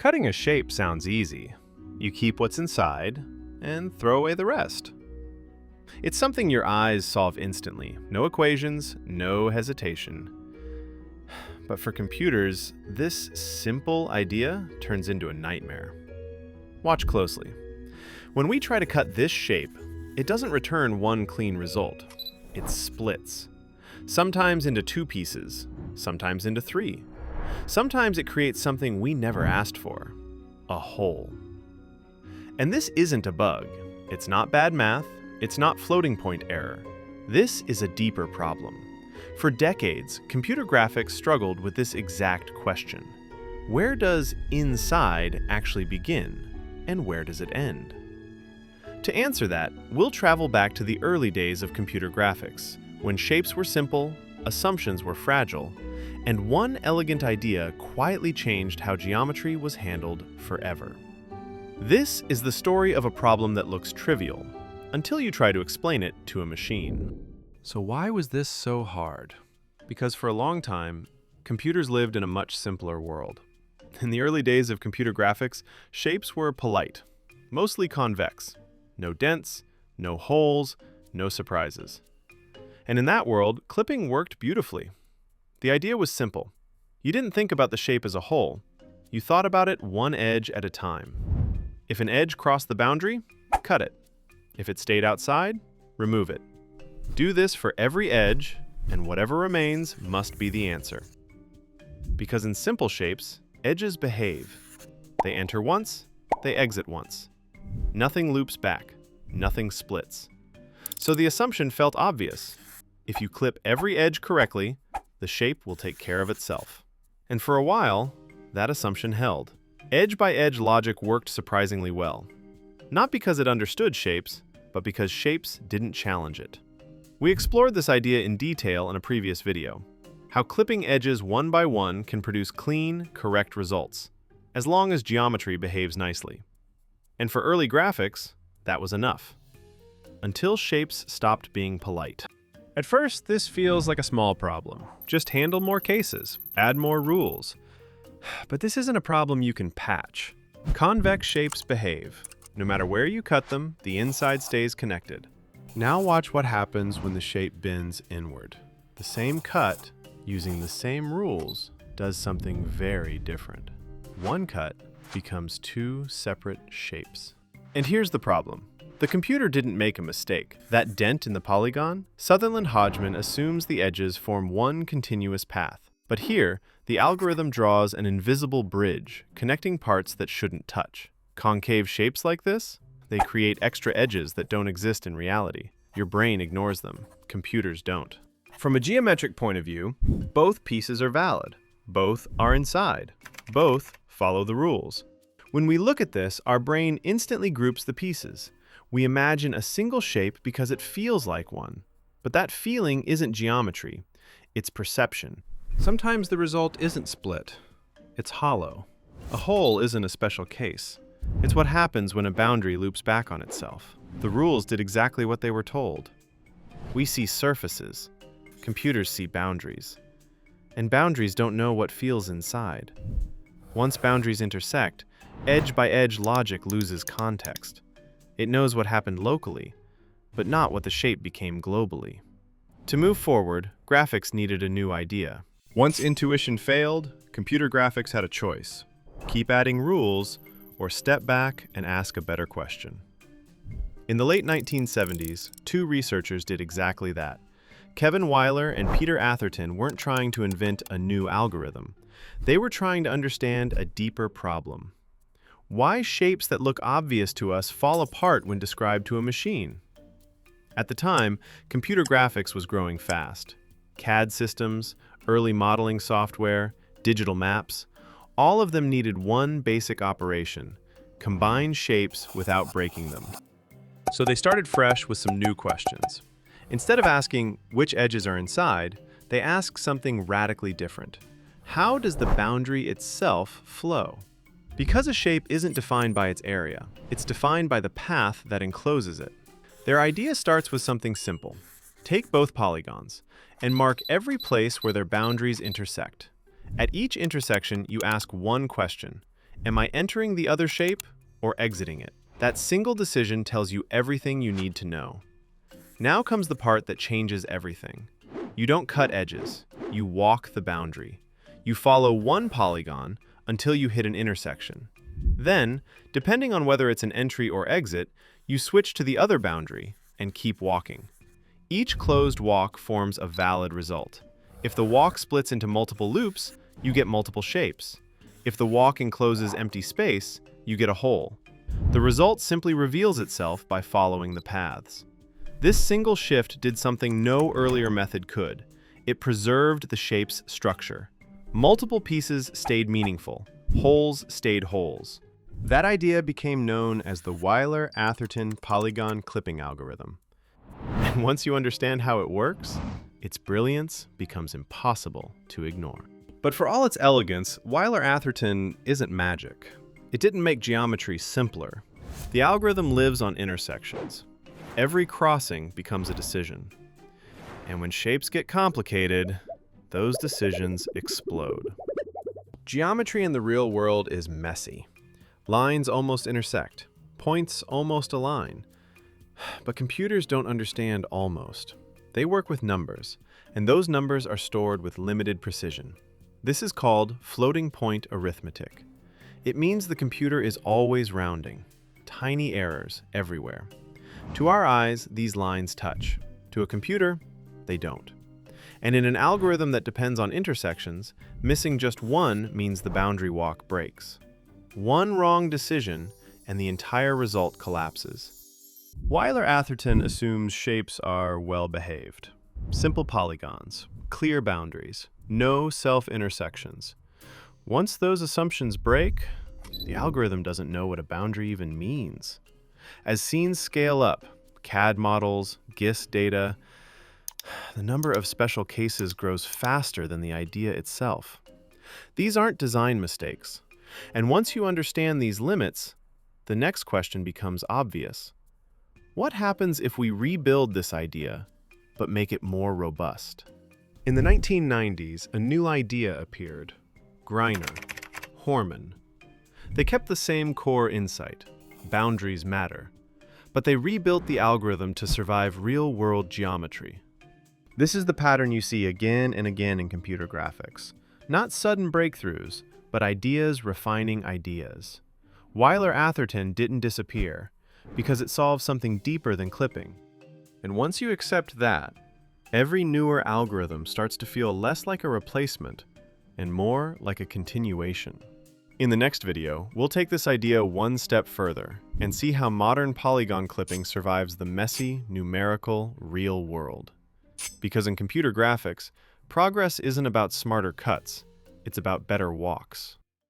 Cutting a shape sounds easy. You keep what's inside and throw away the rest. It's something your eyes solve instantly. No equations, no hesitation. But for computers, this simple idea turns into a nightmare. Watch closely. When we try to cut this shape, it doesn't return one clean result. It splits. Sometimes into two pieces, sometimes into three. Sometimes it creates something we never asked for, a hole. And this isn't a bug. It's not bad math. It's not floating point error. This is a deeper problem. For decades, computer graphics struggled with this exact question. Where does inside actually begin, and where does it end? To answer that, we'll travel back to the early days of computer graphics, when shapes were simple, assumptions were fragile, and one elegant idea quietly changed how geometry was handled forever. This is the story of a problem that looks trivial, until you try to explain it to a machine. So why was this so hard? Because for a long time, computers lived in a much simpler world. In the early days of computer graphics, shapes were polite, mostly convex. No dents, no holes, no surprises. And in that world, clipping worked beautifully. The idea was simple. You didn't think about the shape as a whole. You thought about it one edge at a time. If an edge crossed the boundary, cut it. If it stayed outside, remove it. Do this for every edge, and whatever remains must be the answer. Because in simple shapes, edges behave. They enter once, they exit once. Nothing loops back, nothing splits. So the assumption felt obvious. If you clip every edge correctly, the shape will take care of itself. And for a while, that assumption held. Edge-by-edge logic worked surprisingly well. Not because it understood shapes, but because shapes didn't challenge it. We explored this idea in detail in a previous video. How clipping edges one by one can produce clean, correct results, as long as geometry behaves nicely. And for early graphics, that was enough. Until shapes stopped being polite. At first, this feels like a small problem. Just handle more cases, add more rules. But this isn't a problem you can patch. Convex shapes behave. No matter where you cut them, the inside stays connected. Now watch what happens when the shape bends inward. The same cut, using the same rules, does something very different. One cut becomes two separate shapes. And here's the problem. The computer didn't make a mistake. That dent in the polygon, Sutherland-Hodgman assumes the edges form one continuous path. But here, the algorithm draws an invisible bridge, connecting parts that shouldn't touch. Concave shapes like this, they create extra edges that don't exist in reality. Your brain ignores them. Computers don't. From a geometric point of view, both pieces are valid. Both are inside. Both follow the rules. When we look at this, our brain instantly groups the pieces. We imagine a single shape because it feels like one. But that feeling isn't geometry. It's perception. Sometimes the result isn't split. It's hollow. A hole isn't a special case. It's what happens when a boundary loops back on itself. The rules did exactly what they were told. We see surfaces. Computers see boundaries. And boundaries don't know what feels inside. Once boundaries intersect, edge-by-edge logic loses context. It knows what happened locally, but not what the shape became globally. To move forward, graphics needed a new idea. Once intuition failed, computer graphics had a choice. Keep adding rules, or step back and ask a better question. In the late 1970s, two researchers did exactly that. Kevin Weiler and Peter Atherton weren't trying to invent a new algorithm. They were trying to understand a deeper problem. Why shapes that look obvious to us fall apart when described to a machine? At the time, computer graphics was growing fast. CAD systems, early modeling software, digital maps, all of them needed one basic operation: combine shapes without breaking them. So they started fresh with some new questions. Instead of asking which edges are inside, they asked something radically different. How does the boundary itself flow? Because a shape isn't defined by its area, it's defined by the path that encloses it. Their idea starts with something simple. Take both polygons and mark every place where their boundaries intersect. At each intersection, you ask one question. Am I entering the other shape or exiting it? That single decision tells you everything you need to know. Now comes the part that changes everything. You don't cut edges. You walk the boundary. You follow one polygon until you hit an intersection. Then, depending on whether it's an entry or exit, you switch to the other boundary and keep walking. Each closed walk forms a valid result. If the walk splits into multiple loops, you get multiple shapes. If the walk encloses empty space, you get a hole. The result simply reveals itself by following the paths. This single shift did something no earlier method could. It preserved the shape's structure. Multiple pieces stayed meaningful. Holes stayed holes. That idea became known as the Weiler-Atherton polygon clipping algorithm. And once you understand how it works, its brilliance becomes impossible to ignore. But for all its elegance, Weiler-Atherton isn't magic. It didn't make geometry simpler. The algorithm lives on intersections. Every crossing becomes a decision. And when shapes get complicated, those decisions explode. Geometry in the real world is messy. Lines almost intersect. Points almost align. But computers don't understand almost. They work with numbers, and those numbers are stored with limited precision. This is called floating point arithmetic. It means the computer is always rounding. Tiny errors everywhere. To our eyes, these lines touch. To a computer, they don't. And in an algorithm that depends on intersections, missing just one means the boundary walk breaks. One wrong decision, and the entire result collapses. Weiler-Atherton assumes shapes are well-behaved. Simple polygons, clear boundaries, no self-intersections. Once those assumptions break, the algorithm doesn't know what a boundary even means. As scenes scale up, CAD models, GIS data, the number of special cases grows faster than the idea itself. These aren't design mistakes. And once you understand these limits, the next question becomes obvious. What happens if we rebuild this idea, but make it more robust? In the 1990s, a new idea appeared. Greiner, Horman. They kept the same core insight. Boundaries matter. But they rebuilt the algorithm to survive real-world geometry. This is the pattern you see again and again in computer graphics. Not sudden breakthroughs, but ideas refining ideas. Weiler-Atherton didn't disappear because it solves something deeper than clipping. And once you accept that, every newer algorithm starts to feel less like a replacement and more like a continuation. In the next video, we'll take this idea one step further and see how modern polygon clipping survives the messy, numerical, real world. Because in computer graphics, progress isn't about smarter cuts, it's about better walks.